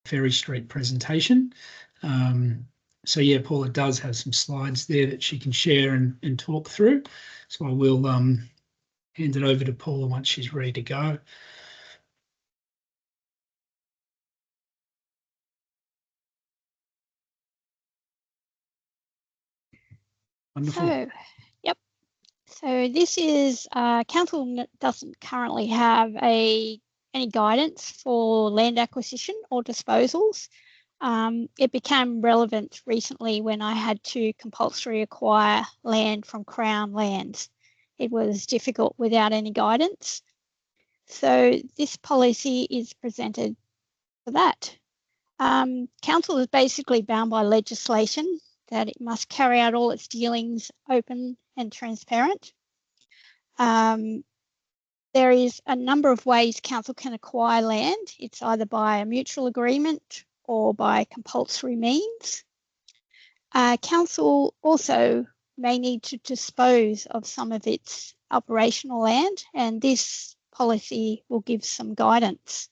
Ferry Street presentation. So yeah, Paula does have some slides there that she can share and talk through. So I will hand it over to Paula once she's ready to go. Wonderful. So, yep. So this is, council doesn't currently have any guidance for land acquisition or disposals. It became relevant recently when I had to compulsory acquire land from Crown lands. It was difficult without any guidance. So this policy is presented for that. Council is basically bound by legislation that it must carry out all its dealings open and transparent. There is a number of ways council can acquire land. It's either by a mutual agreement or by compulsory means. Council also may need to dispose of some of its operational land, and this policy will give some guidance.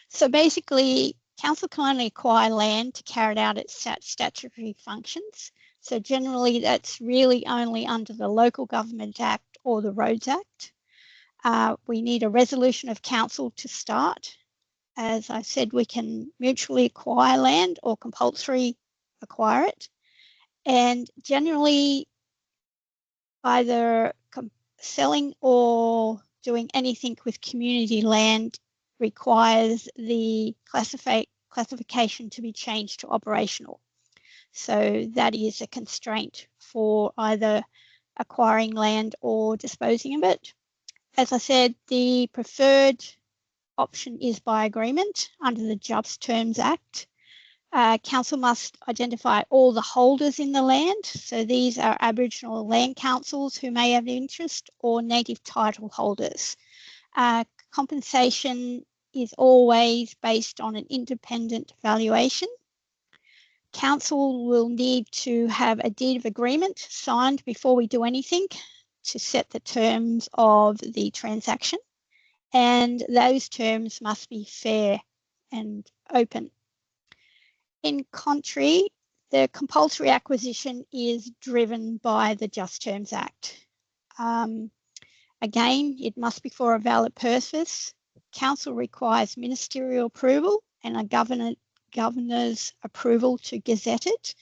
So basically, council can only acquire land to carry out its statutory functions. So generally, that's really only under the Local Government Act or the Roads Act. We need a resolution of council to start. As I said, we can mutually acquire land or compulsory acquire it. And generally, either selling or doing anything with community land requires the classification to be changed to operational. So that is a constraint for either acquiring land or disposing of it. As I said, the preferred option is by agreement under the Just Terms Act. Council must identify all the holders in the land. So these are Aboriginal land councils who may have interest or native title holders. Compensation is always based on an independent valuation. Council will need to have a deed of agreement signed before we do anything to set the terms of the transaction, and those terms must be fair and open. In contrary, the compulsory acquisition is driven by the Just Terms Act. Again, it must be for a valid purpose. Council requires ministerial approval and a governor's approval to gazette it.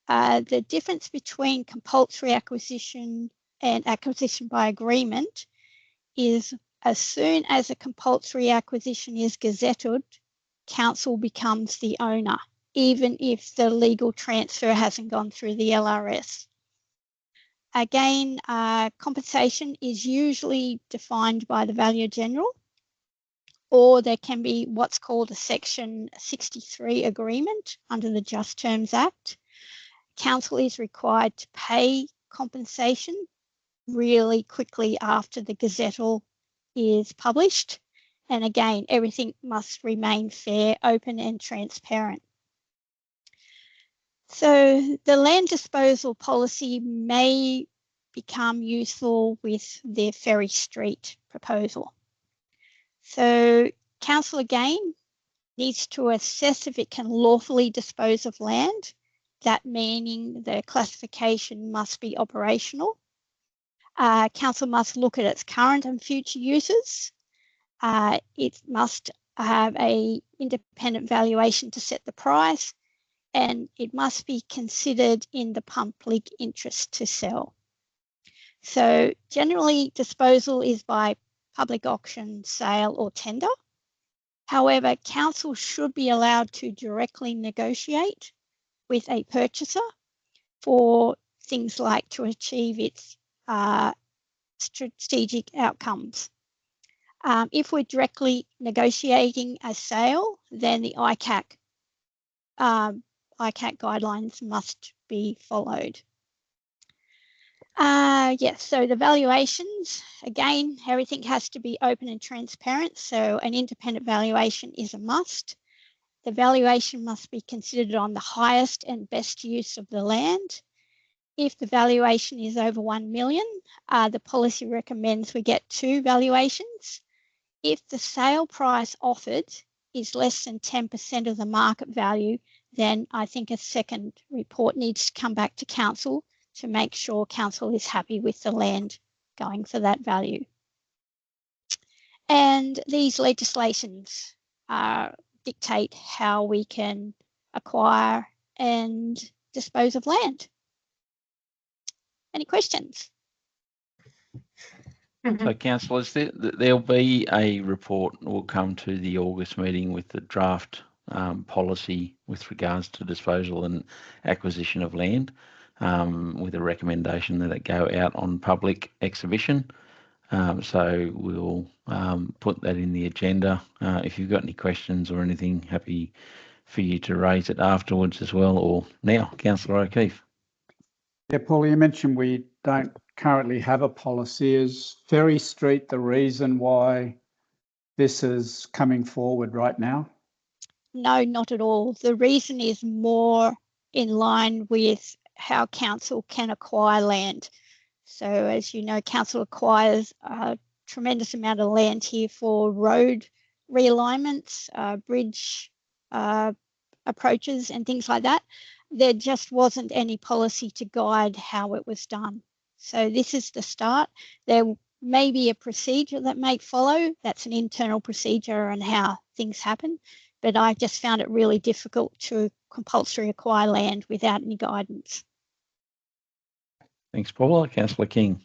The difference between compulsory acquisition and acquisition by agreement is as soon as a compulsory acquisition is gazetted, council becomes the owner, even if the legal transfer hasn't gone through the LRS. Again, compensation is usually defined by the Valuer General, or there can be what's called a Section 63 agreement under the Just Terms Act. Council is required to pay compensation really quickly after the gazettal is published. And again, everything must remain fair, open and transparent. So the land disposal policy may become useful with the Ferry Street proposal. So council again needs to assess if it can lawfully dispose of land, that meaning the classification must be operational. Council must look at its current and future uses. It must have an independent valuation to set the price, and it must be considered in the public interest to sell. So generally, disposal is by public auction, sale or tender. However, council should be allowed to directly negotiate with a purchaser for things like to achieve its strategic outcomes. If we're directly negotiating a sale, then the ICAC guidelines must be followed. Yes, so the valuations, again, everything has to be open and transparent, so an independent valuation is a must. The valuation must be considered on the highest and best use of the land. If the valuation is over 1 million, the policy recommends we get 2 valuations. If the sale price offered is less than 10% of the market value, then I think a second report needs to come back to council to make sure council is happy with the land going for that value. And these legislations dictate how we can acquire and dispose of land. Any questions? So, councillors, there'll be a report that will come to the August meeting with the draft policy with regards to disposal and acquisition of land, with a recommendation that it go out on public exhibition. So we'll put that in the agenda. If you've got any questions or anything, happy for you to raise it afterwards as well, or now. Councillor O'Keefe. Yeah, Paul, you mentioned we don't currently have a policy. Is Ferry Street the reason why this is coming forward right now? No, not at all. The reason is more in line with how council can acquire land. So as you know, council acquires a tremendous amount of land here for road realignments, bridge approaches and things like that. There just wasn't any policy to guide how it was done. So this is the start. There may be a procedure that may follow. That's an internal procedure and how things happen. But I just found it really difficult to compulsory acquire land without any guidance. Thanks, Paula. Councillor King.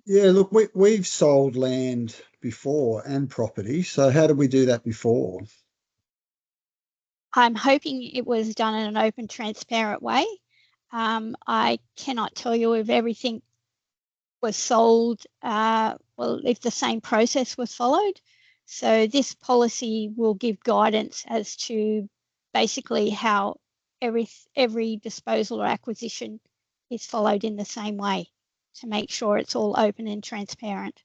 Yeah, look, we've sold land before and property. So how did we do that before? I'm hoping it was done in an open, transparent way. I cannot tell you if everything was sold, well, if the same process was followed. So this policy will give guidance as to basically how every disposal or acquisition is followed in the same way to make sure it's all open and transparent.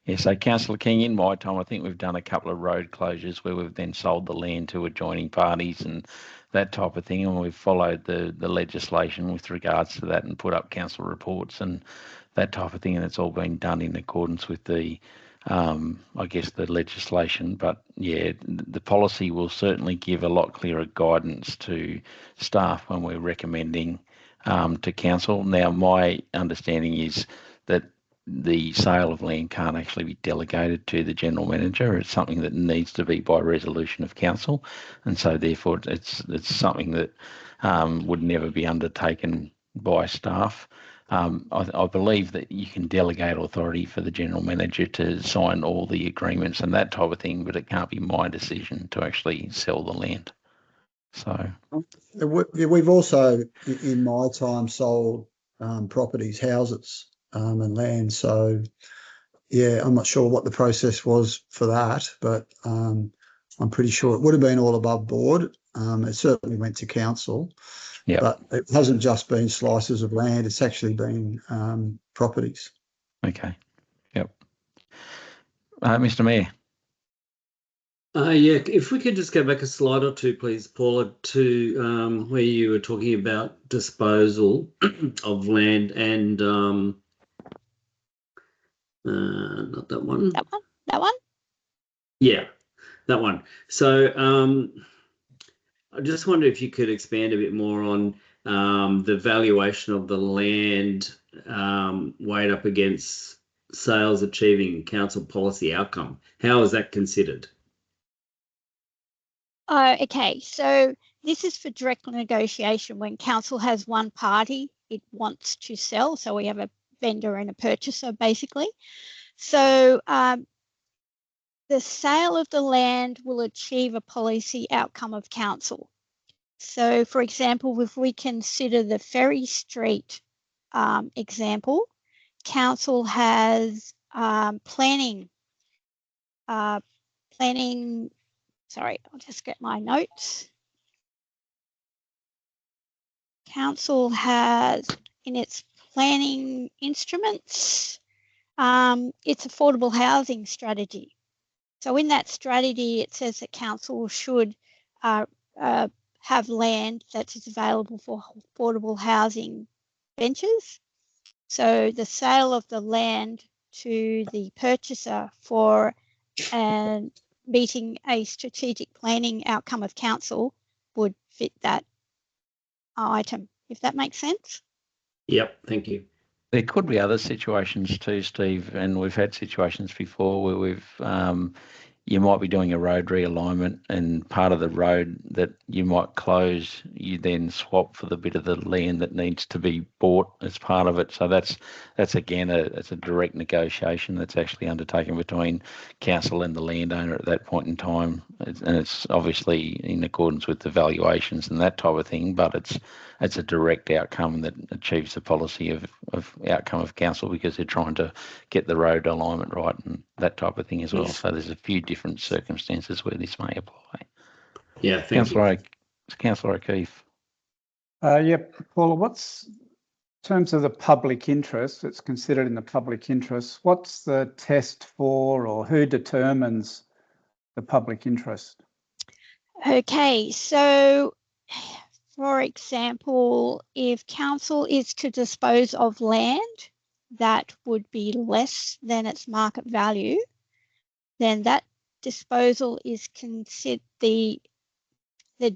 Yeah, so Councillor King, in my time, I think we've done a couple of road closures where we've then sold the land to adjoining parties and that type of thing, and we've followed the legislation with regards to that and put up council reports and that type of thing, and it's all been done in accordance with the, I guess, the legislation. But yeah, the policy will certainly give a lot clearer guidance to staff when we're recommending to council. Now, my understanding is that the sale of land can't actually be delegated to the general manager. It's something that needs to be by resolution of council, and so therefore it's something that would never be undertaken by staff. I believe that you can delegate authority for the general manager to sign all the agreements and that type of thing, but it can't be my decision to actually sell the land. So We've also, in my time, sold properties, houses, and land. So, yeah, I'm not sure what the process was for that, but I'm pretty sure it would have been all above board. It certainly went to council, but it hasn't just been slices of land. It's actually been properties. Okay. Yep. Mr. Mayor. Yeah, if we could just go back a slide or two, please, Paula, to where you were talking about disposal of land and not that one. That one? Yeah, that one. So I just wonder if you could expand a bit more on the valuation of the land weighed up against sales achieving council policy outcome. How is that considered? Okay, so this is for direct negotiation when council has one party it wants to sell. So we have a vendor and a purchaser, basically. So the sale of the land will achieve a policy outcome of council. So, for example, if we consider the Ferry Street example, council has planning. Sorry, I'll just get my notes. Council has in its planning instruments, its affordable housing strategy. So in that strategy, it says that council should have land that is available for affordable housing ventures. So the sale of the land to the purchaser for a meeting a strategic planning outcome of council would fit that item, if that makes sense. Yep, thank you. There could be other situations too, Steve, and we've had situations before where you might be doing a road realignment, and part of the road that you might close, you then swap for the bit of the land that needs to be bought as part of it. So that's again it's a direct negotiation that's actually undertaken between council and the landowner at that point in time, and it's obviously in accordance with the valuations and that type of thing. But it's a direct outcome that achieves the policy of outcome of council, because they're trying to get the road alignment right and that type of thing as well. Yes. So there's a few different circumstances where this may apply. Yeah, thank you. Councillor O'Keefe. Yeah, Paula, what's, in terms of the public interest, it's considered in the public interest, what's the test for, or who determines the public interest? Okay, so for example, if council is to dispose of land that would be less than its market value, then that disposal is considered the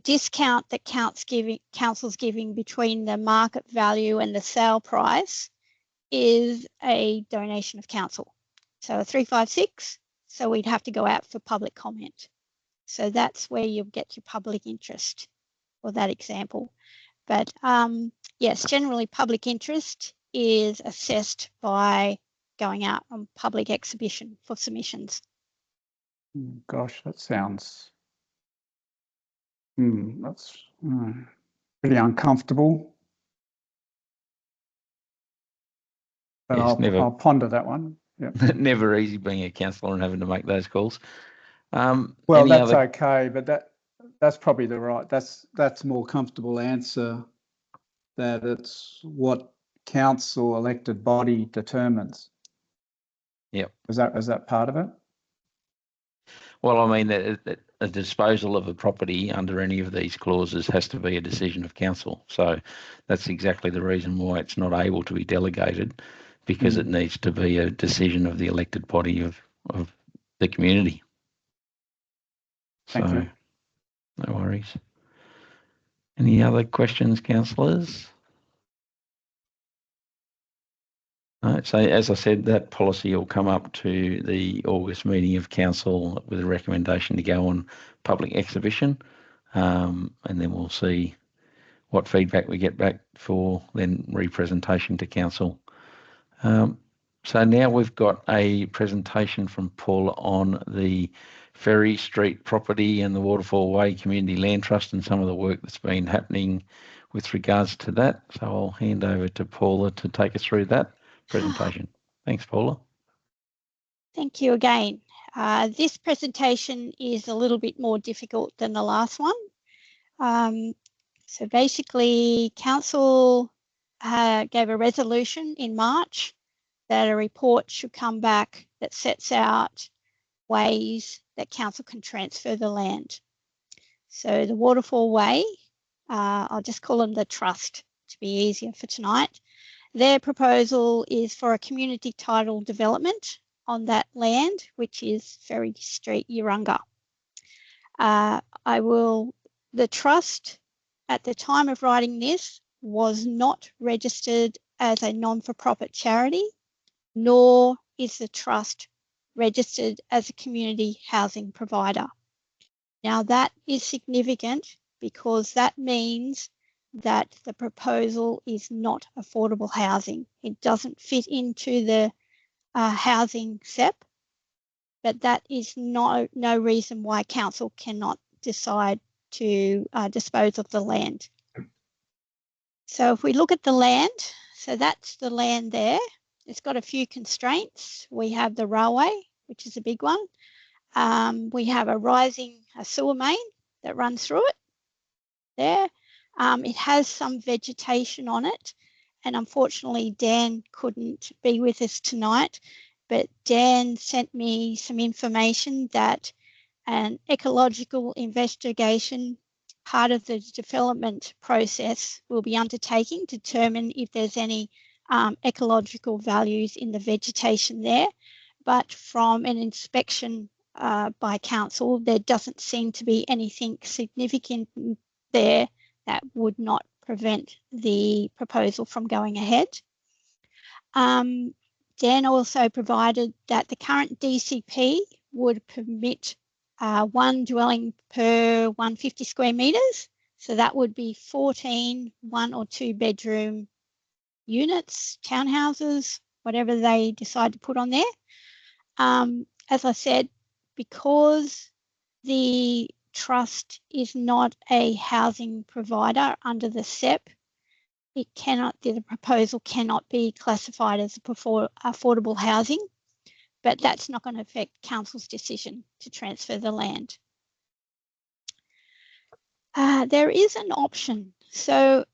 discount that council's giving between the market value and the sale price is a donation of council. So a 356, so we'd have to go out for public comment. So that's where you'll get your public interest for that example. But yes, generally public interest is assessed by going out on public exhibition for submissions. Gosh, that sounds, that's pretty uncomfortable. But Yes, I'll ponder that one. Yeah. Never easy being a councillor and having to make those calls. Well, that's okay, but that's probably that's a more comfortable answer, that it's what council elected body determines. Yep. Is that part of it? Well, I mean, a disposal of a property under any of these clauses has to be a decision of council. So that's exactly the reason why it's not able to be delegated, because it needs to be a decision of the elected body of the community. Thank you. No worries. Any other questions, councillors? So as I said, that policy will come up to the August meeting of council with a recommendation to go on public exhibition, and then we'll see what feedback we get back for then representation to council. So now we've got a presentation from Paula on the Ferry Street property and the Waterfall Way Community Land Trust and some of the work that's been happening with regards to that. So I'll hand over to Paula to take us through that presentation. Thanks, Paula. Thank you again. This presentation is a little bit more difficult than the last one. So basically, council gave a resolution in March that a report should come back that sets out ways that council can transfer the land. So the Waterfall Way, I'll just call them the trust to be easier for tonight. Their proposal is for a community title development on that land, which is Ferry Street, Urunga. The trust at the time of writing this was not registered as a non-for-profit charity, nor is the trust registered as a community housing provider. Now that is significant because that means that the proposal is not affordable housing. It doesn't fit into the housing SEP, but that is no reason why council cannot decide to dispose of the land. So if we look at the land, so that's the land there. It's got a few constraints. We have the railway, which is a big one. We have a sewer main that runs through it there. It has some vegetation on it, and unfortunately Dan couldn't be with us tonight, but Dan sent me some information that an ecological investigation, part of the development process, will be undertaking to determine if there's any ecological values in the vegetation there. But from an inspection by council, there doesn't seem to be anything significant there that would not prevent the proposal from going ahead. Dan also provided that the current DCP would permit one dwelling per 150 square metres. So that would be 14 1 or 2 bedroom units, townhouses, whatever they decide to put on there. As I said, because the trust is not a housing provider under the SEP, the proposal cannot be classified as affordable housing, but that's not going to affect council's decision to transfer the land. There is an option. So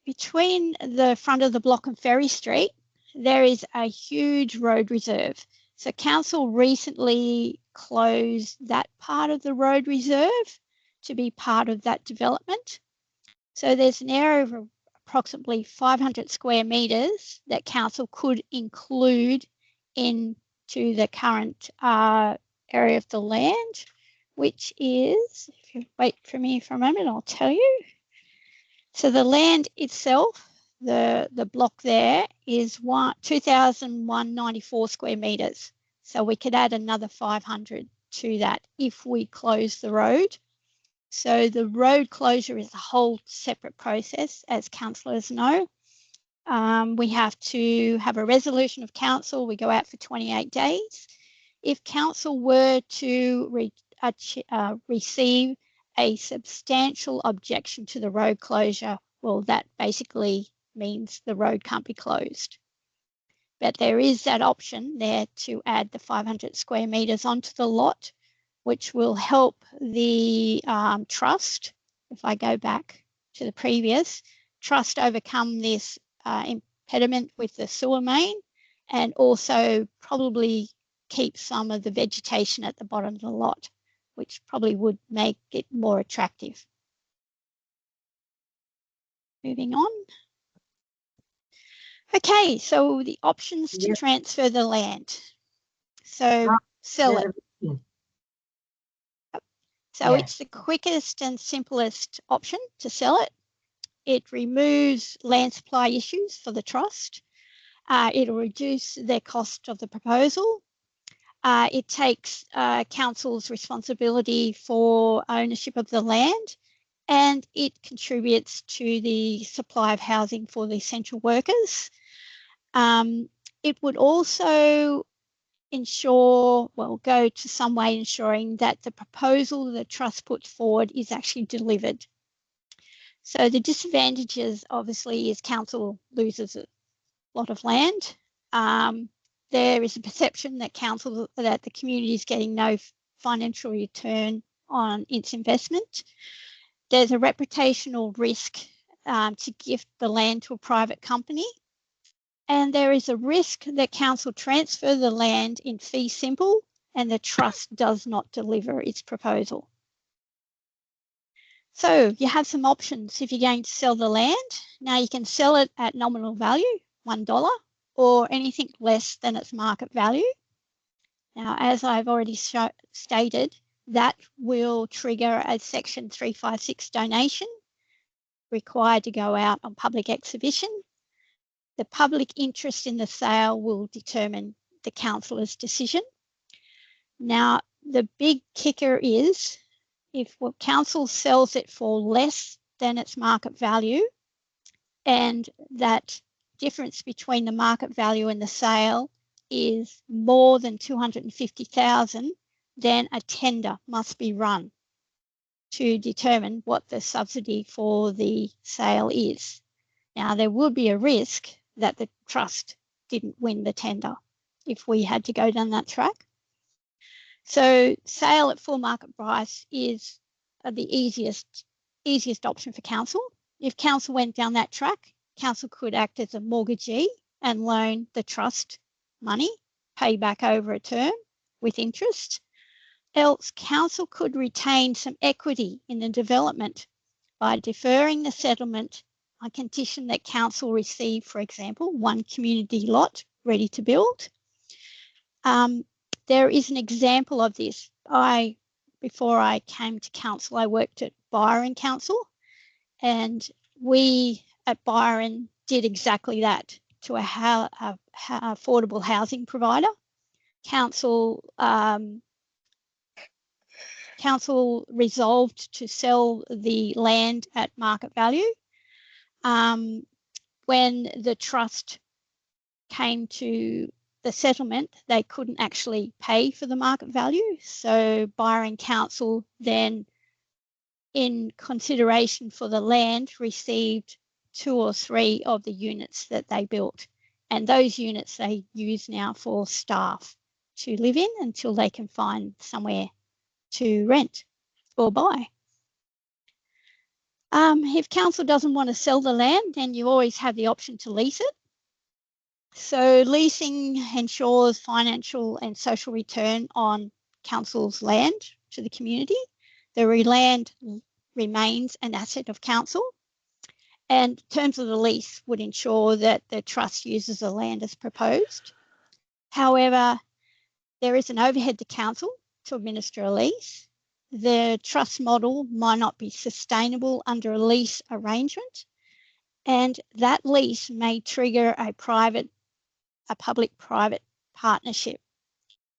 between the front of the block and Ferry Street, there is a huge road reserve. So council recently closed that part of the road reserve to be part of that development. So there's an area of approximately 500 square metres that council could include into the current area of the land, which is, if you wait for me for a moment, I'll tell you. So the land itself, the block there is 2,194 square metres. So we could add another 500 to that if we close the road. So the road closure is a whole separate process, as councillors know. We have to have a resolution of council. We go out for 28 days. If council were to receive a substantial objection to the road closure, well, that basically means the road can't be closed. But there is that option there to add the 500 square metres onto the lot, which will help the trust, if I go back to the previous, trust overcome this impediment with the sewer main, and also probably keep some of the vegetation at the bottom of the lot, which probably would make it more attractive. Moving on. Okay, so the options to transfer the land. So sell it. So it's the quickest and simplest option to sell it. It removes land supply issues for the trust. It'll reduce the cost of the proposal. It takes council's responsibility for ownership of the land, and it contributes to the supply of housing for the essential workers. It would also go to some way ensuring that the proposal the trust puts forward is actually delivered. So the disadvantages, obviously, is council loses a lot of land. There is a perception that the community is getting no financial return on its investment. There's a reputational risk to gift the land to a private company. And there is a risk that council transfer the land in fee simple and the trust does not deliver its proposal. So you have some options if you're going to sell the land. Now you can sell it at nominal value, $1, or anything less than its market value. Now, as I've already stated, that will trigger a Section 356 donation required to go out on public exhibition. The public interest in the sale will determine the councillor's decision. Now, the big kicker is if council sells it for less than its market value, and that difference between the market value and the sale is more than 250,000, then a tender must be run to determine what the subsidy for the sale is. Now, there would be a risk that the trust didn't win the tender if we had to go down that track. So sale at full market price is the easiest option for council. If council went down that track, council could act as a mortgagee and loan the trust money, pay back over a term with interest. Else council could retain some equity in the development by deferring the settlement on condition that council receive, for example, one community lot ready to build. There is an example of this before I came to council, I worked at Byron Council, and we at Byron did exactly that to a affordable housing provider. Council resolved to sell the land at market value. When the trust came to the settlement, they couldn't actually pay for the market value. So Byron Council then, in consideration for the land, received 2 or 3 of the units that they built. And those units they use now for staff to live in until they can find somewhere to rent or buy. If council doesn't want to sell the land, then you always have the option to lease it. So leasing ensures financial and social return on council's land to the community. The land remains an asset of council, and terms of the lease would ensure that the trust uses the land as proposed. However, there is an overhead to council to administer a lease. The trust model might not be sustainable under a lease arrangement, and that lease may trigger a public-private partnership,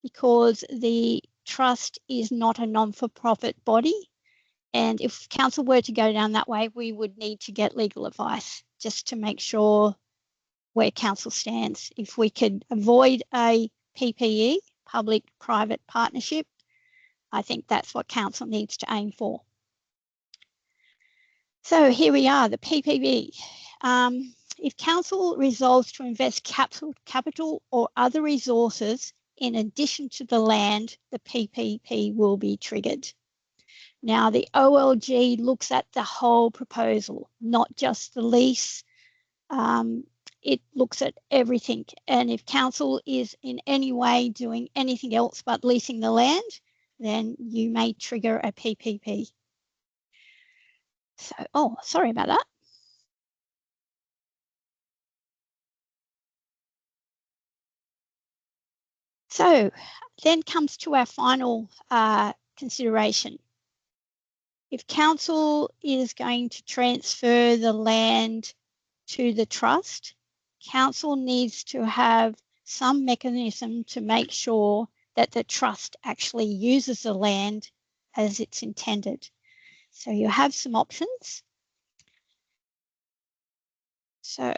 because the trust is not a non-for-profit body. And if council were to go down that way, we would need to get legal advice just to make sure where council stands. If we could avoid a PPE, public-private partnership, I think that's what council needs to aim for. So here we are, the PPP. If council resolves to invest capital or other resources in addition to the land, the PPP will be triggered. Now, the OLG looks at the whole proposal, not just the lease. It looks at everything. And if council is in any way doing anything else but leasing the land, then you may trigger a PPP. So, oh, sorry about that. So then comes to our final consideration. If council is going to transfer the land to the trust, council needs to have some mechanism to make sure that the trust actually uses the land as it's intended. So you have some options. So,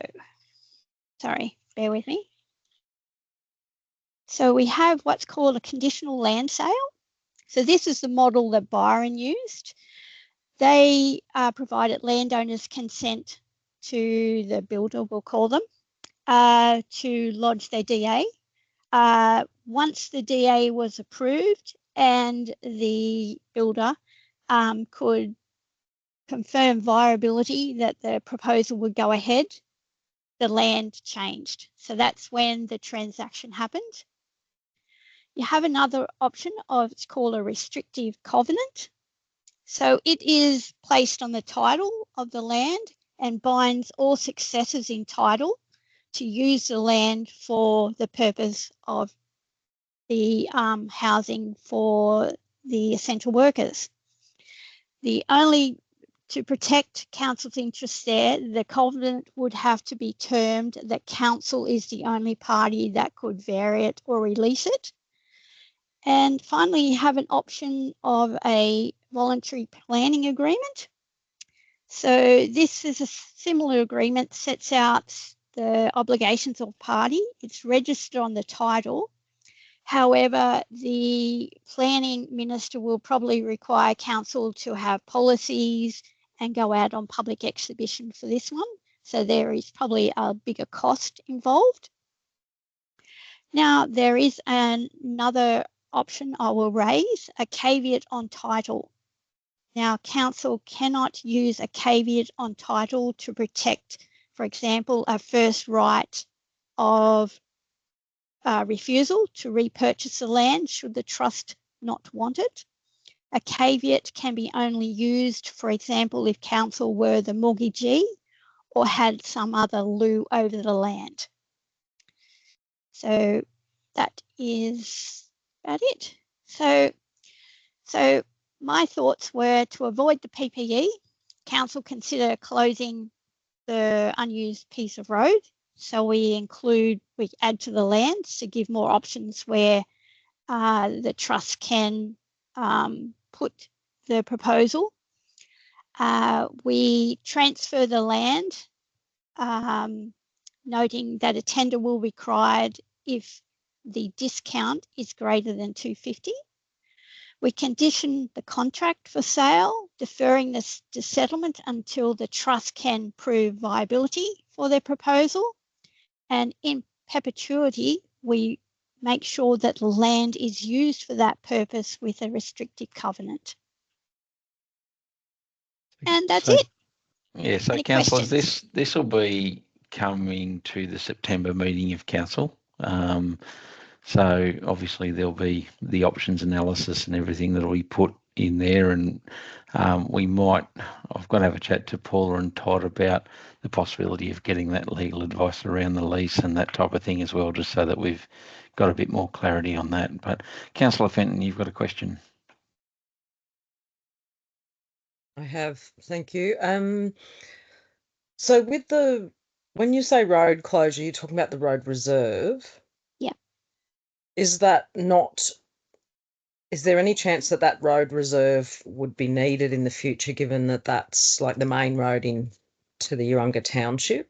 sorry, bear with me. So we have what's called a conditional land sale. So this is the model that Byron used. They provided landowners consent to the builder, we'll call them, to lodge their DA. Once the DA was approved and the builder could confirm viability that the proposal would go ahead, the land changed. So that's when the transaction happened. You have another option of, it's called a restrictive covenant. So it is placed on the title of the land and binds all successors in title to use the land for the purpose of the housing for the essential workers. To protect council's interests there, the covenant would have to be termed that council is the only party that could vary it or release it. And finally, you have an option of a voluntary planning agreement. So this is a similar agreement, sets out the obligations of party. It's registered on the title. However, the planning minister will probably require council to have policies and go out on public exhibition for this one. So there is probably a bigger cost involved. Now, there is another option I will raise, a caveat on title. Now, council cannot use a caveat on title to protect, for example, a first right of refusal to repurchase the land should the trust not want it. A caveat can be only used, for example, if council were the mortgagee or had some other lieu over the land. So that is about it. So So my thoughts were to avoid the PPE, council consider closing the unused piece of road. So we add to the lands to give more options where the trust can put the proposal. We transfer the land, noting that a tender will be required if the discount is greater than 250. We condition the contract for sale, deferring the settlement until the trust can prove viability for their proposal. And in perpetuity, we make sure that the land is used for that purpose with a restrictive covenant. And that's it. Yeah, so Any councillors, questions? this will be coming to the September meeting of council. So obviously there'll be the options analysis and everything that'll be put in there, and I've got to have a chat to Paula and Todd about the possibility of getting that legal advice around the lease and that type of thing as well, just so that we've got a bit more clarity on that. But Councillor Fenton, you've got a question. I have, thank you. So when you say road closure, you're talking about the road reserve. Yeah. Is there any chance that that road reserve would be needed in the future, given that that's like the main road into the Urunga township?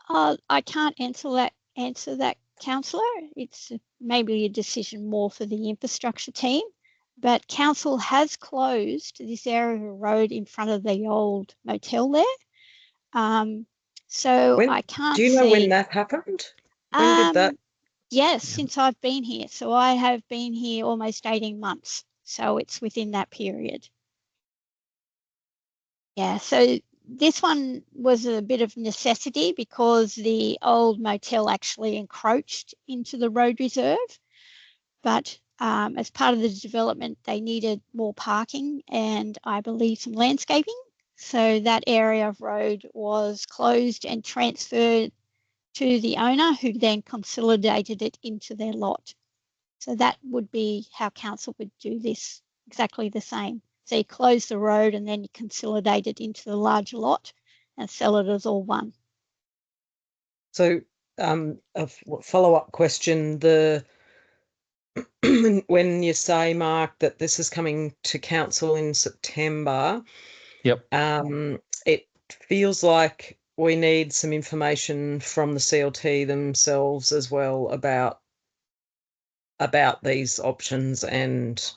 I can't answer that, councillor. It's maybe a decision more for the infrastructure team. But council has closed this area of road in front of the old motel there. So I can't see. Do you know when that happened? When did that? Yes, since I've been here. So I have been here almost 18 months. So it's within that period. Yeah, so this one was a bit of necessity because the old motel actually encroached into the road reserve. But as part of the development, they needed more parking and I believe some landscaping. So that area of road was closed and transferred to the owner, who then consolidated it into their lot. So that would be how council would do this, exactly the same. So you close the road and then you consolidate it into the larger lot and sell it as all one. So a follow-up question, when you say, Mark, that this is coming to council in September, yep. It feels like we need some information from the CLT themselves as well about these options and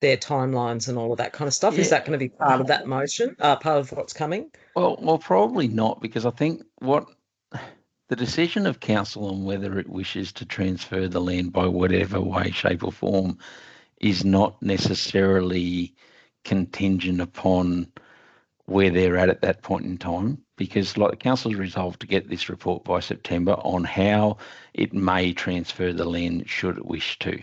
their timelines and all of that kind of stuff. Yeah. Is that going to be part of that motion, part of what's coming? Well, probably not, because I think what the decision of council on whether it wishes to transfer the land by whatever way, shape or form is not necessarily contingent upon where they're at that point in time, because like the council's resolved to get this report by September on how it may transfer the land should it wish to.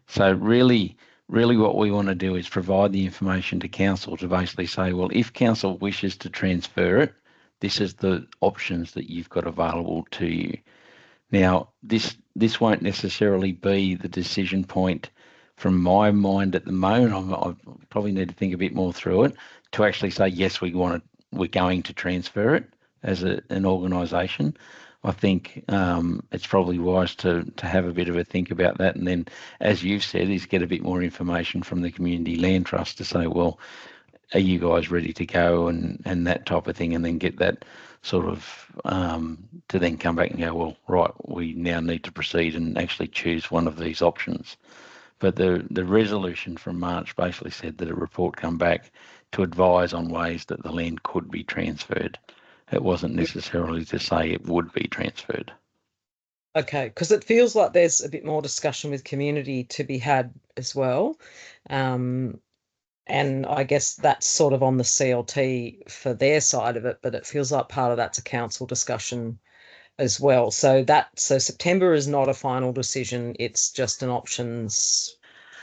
So really what we want to do is provide the information to council to basically say, well, if council wishes to transfer it, this is the options that you've got available to you. Now, this won't necessarily be the decision point from my mind at the moment. I probably need to think a bit more through it to actually say, yes, we're going to transfer it as an organisation. I think it's probably wise to have a bit of a think about that, and then, as you've said, is get a bit more information from the Community Land Trust to say, well, are you guys ready to go, and that type of thing, and then get that sort of to then come back and go, well, right, we now need to proceed and actually choose one of these options. But the resolution from March basically said that a report come back to advise on ways that the land could be transferred. It wasn't necessarily to say it would be transferred. Okay, because it feels like there's a bit more discussion with community to be had as well. And I guess that's sort of on the CLT for their side of it, but it feels like part of that's a council discussion as well. So September is not a final decision. It's just an options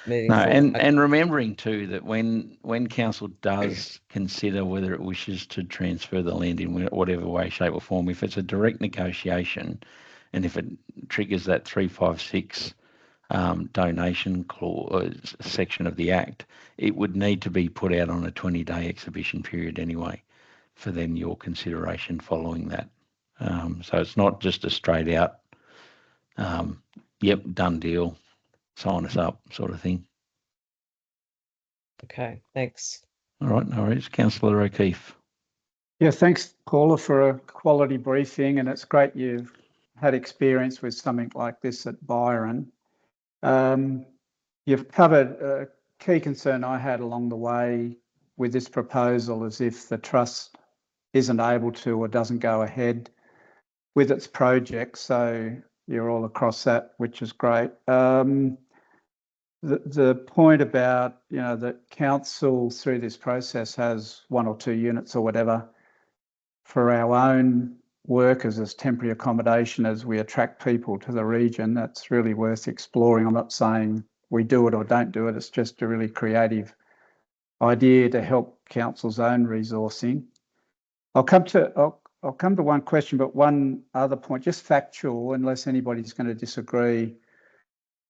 moving forward. And remembering too that when council does consider whether it wishes to transfer the land in whatever way, shape or form, if it's a direct negotiation and if it triggers that 356 donation clause section of the Act, it would need to be put out on a 20-day exhibition period anyway, for then your consideration following that. So it's not just a straight out, yep, done deal, sign us up sort of thing. Okay, thanks. All right, no worries. Councillor O'Keefe. Yeah, thanks, Paula, for a quality briefing, and it's great you've had experience with something like this at Byron. You've covered a key concern I had along the way with this proposal is if the trust isn't able to or doesn't go ahead with its project. So you're all across that, which is great. The point about, that council through this process has 1 or 2 units or whatever for our own workers as temporary accommodation as we attract people to the region, that's really worth exploring. I'm not saying we do it or don't do it. It's just a really creative idea to help council's own resourcing. I'll come to one question, but one other point, just factual, unless anybody's going to disagree.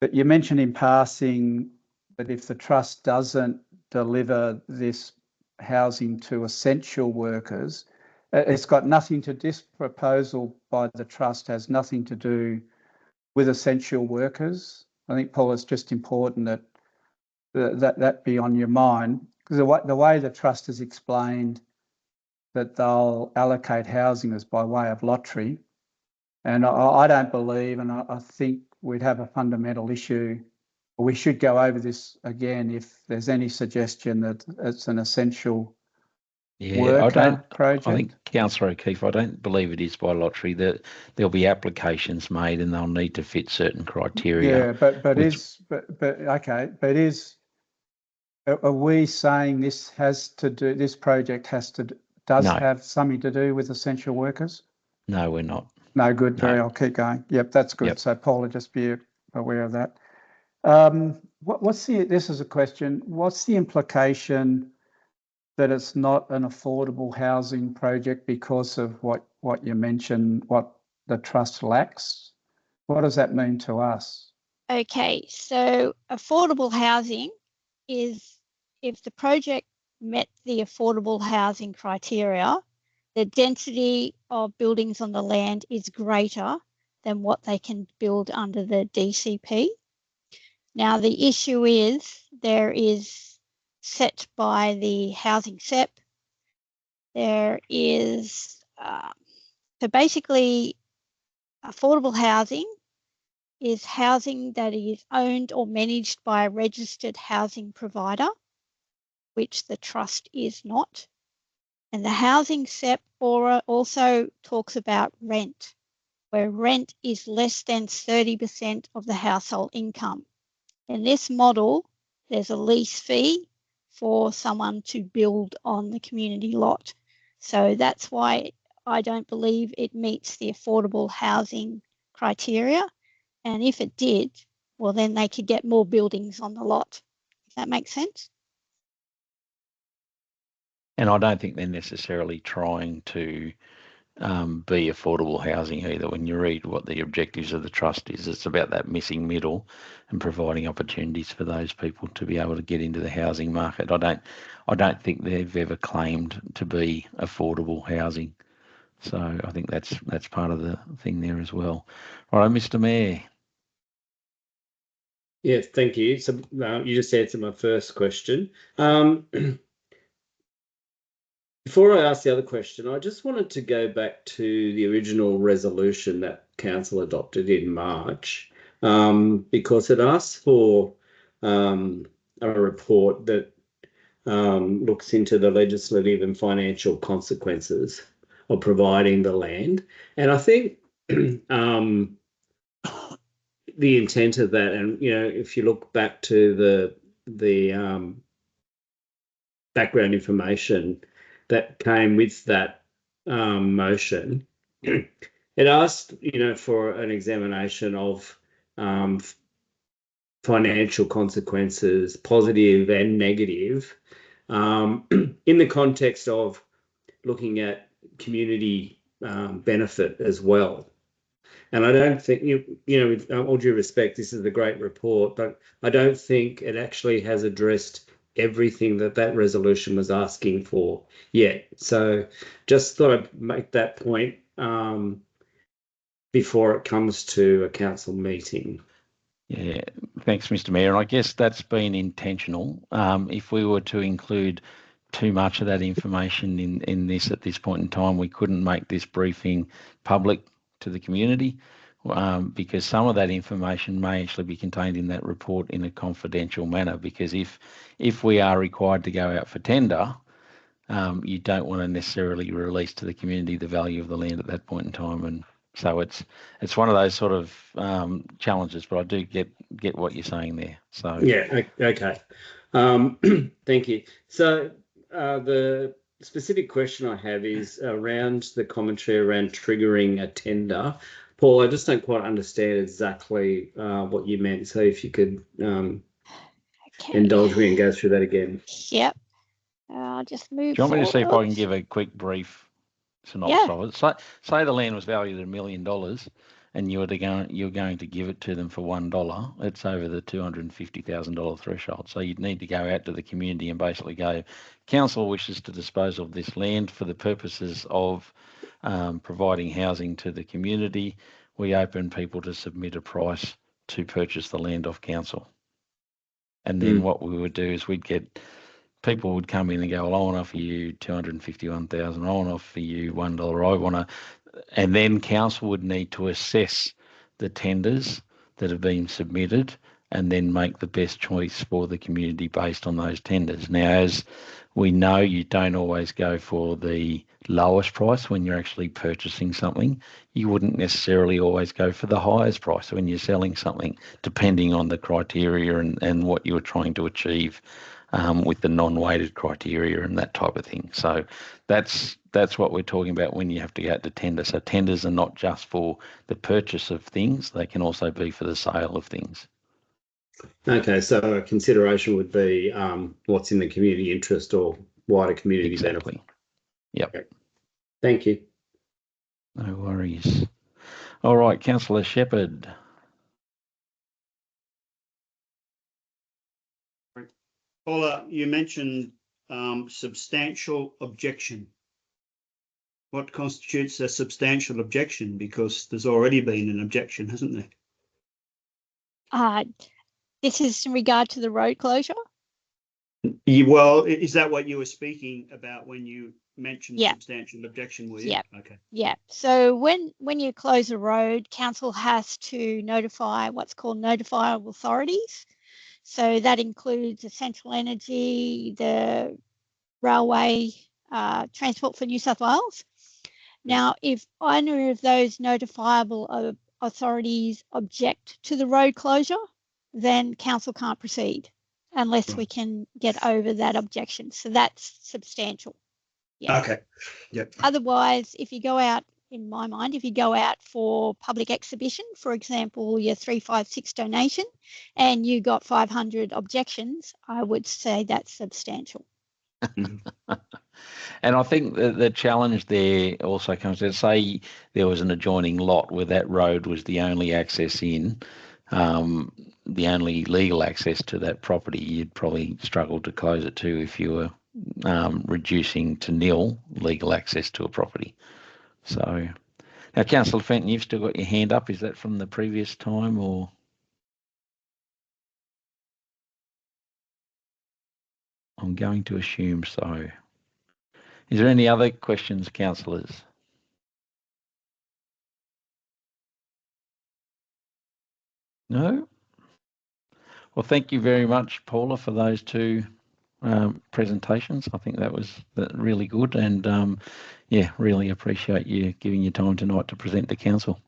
But you mentioned in passing that if the trust doesn't deliver this housing to essential workers, it's got nothing to, this proposal by the trust has nothing to do with essential workers. I think, Paul, it's just important that be on your mind, because the way the trust has explained that they'll allocate housing is by way of lottery. And I don't believe, and I think we'd have a fundamental issue, or we should go over this again if there's any suggestion that it's an essential worker project. I think, Councillor O'Keefe, I don't believe it is by lottery. That there'll be applications made and they'll need to fit certain criteria. Yeah, but are we saying this project does have something to do with essential workers? No, we're not. No, good, Barry, I'll keep going. Yep, that's good. Yep. So Paula, just be aware of that. This is a question, what's the implication that it's not an affordable housing project because of what you mentioned, what the trust lacks? What does that mean to us? Okay, so affordable housing is if the project met the affordable housing criteria, the density of buildings on the land is greater than what they can build under the DCP. Now, the issue is there is set by the housing SEP. There is, so basically affordable housing is housing that is owned or managed by a registered housing provider, which the trust is not. And the housing SEP also talks about rent, where rent is less than 30% of the household income. In this model, there's a lease fee for someone to build on the community lot. So that's why I don't believe it meets the affordable housing criteria. And if it did, well, then they could get more buildings on the lot. Does that make sense? And I don't think they're necessarily trying to be affordable housing either. When you read what the objectives of the trust is, it's about that missing middle and providing opportunities for those people to be able to get into the housing market. I don't think they've ever claimed to be affordable housing. So I think that's part of the thing there as well. All right, Mr. Mayor. Yes, thank you. So you just answered my first question. Before I ask the other question, I just wanted to go back to the original resolution that Council adopted in March, because it asked for a report that looks into the legislative and financial consequences of providing the land. And I think the intent of that, and if you look back to the background information that came with that motion, it asked for an examination of financial consequences, positive and negative, in the context of looking at community benefit as well. And I don't think, with all due respect, this is a great report, but I don't think it actually has addressed everything that resolution was asking for yet. So just thought I'd make that point before it comes to a council meeting. Yeah, thanks, Mr. Mayor. And I guess that's been intentional. If we were to include too much of that information in this at this point in time, we couldn't make this briefing public to the community because some of that information may actually be contained in that report in a confidential manner. Because if we are required to go out for tender, you don't want to necessarily release to the community the value of the land at that point in time. And so it's one of those sort of challenges, but I do get what you're saying there. So yeah, okay. Thank you. So the specific question I have is around the commentary around triggering a tender. Paul, I just don't quite understand exactly what you meant. So if you could indulge me and go through that again. Yep. I'll just move do you want me to see if I forward. can give a quick brief synopsis of it? Say the land was valued at $1 million and you're going to give it to them for $1, it's over the $250,000 threshold. So you'd need to go out to the community and basically go, council wishes to dispose of this land for the purposes of providing housing to the community. We open people to submit a price to purchase the land off council. And then what we would do is people would come in and go, well, I want to offer you $251,000. I want to offer you $1. And then council would need to assess the tenders that have been submitted and then make the best choice for the community based on those tenders. Now, as we know, you don't always go for the lowest price when you're actually purchasing something. You wouldn't necessarily always go for the highest price when you're selling something, depending on the criteria and what you were trying to achieve with the non-weighted criteria and that type of thing. So that's what we're talking about when you have to go out to tender. So tenders are not just for the purchase of things, they can also be for the sale of things. Okay, so a consideration would be what's in the community interest or wider community Exactly. benefit. Yep. Okay. Thank you. No worries. All right, Councillor Shepherd. Paula, you mentioned substantial objection. What constitutes a substantial objection? Because there's already been an objection, hasn't there? This is in regard to the road closure? Well, is that what you were speaking about when you mentioned substantial objection, were you? Yeah. Okay. Yeah. So when you close a road, council has to notify what's called notifiable authorities. So that includes Essential Energy, the Railway, Transport for New South Wales. Now, if either of those notifiable authorities object to the road closure, then council can't proceed unless we can get over that objection. So that's substantial. Yeah. Okay. Yep. Otherwise, if you go out, in my mind, if you go out for public exhibition, for example, your 356 donation, and you got 500 objections, I would say that's substantial. And I think the challenge there also comes to, say there was an adjoining lot where that road was the only access in, the only legal access to that property, you'd probably struggle to close it too if you were reducing to nil legal access to a property. So now, Councillor Fenton, you've still got your hand up. Is that from the previous time or? I'm going to assume so. Is there any other questions, councillors? No? Well, thank you very much, Paula, for those two presentations. I think that was really good, and yeah, really appreciate you giving your time tonight to present to council.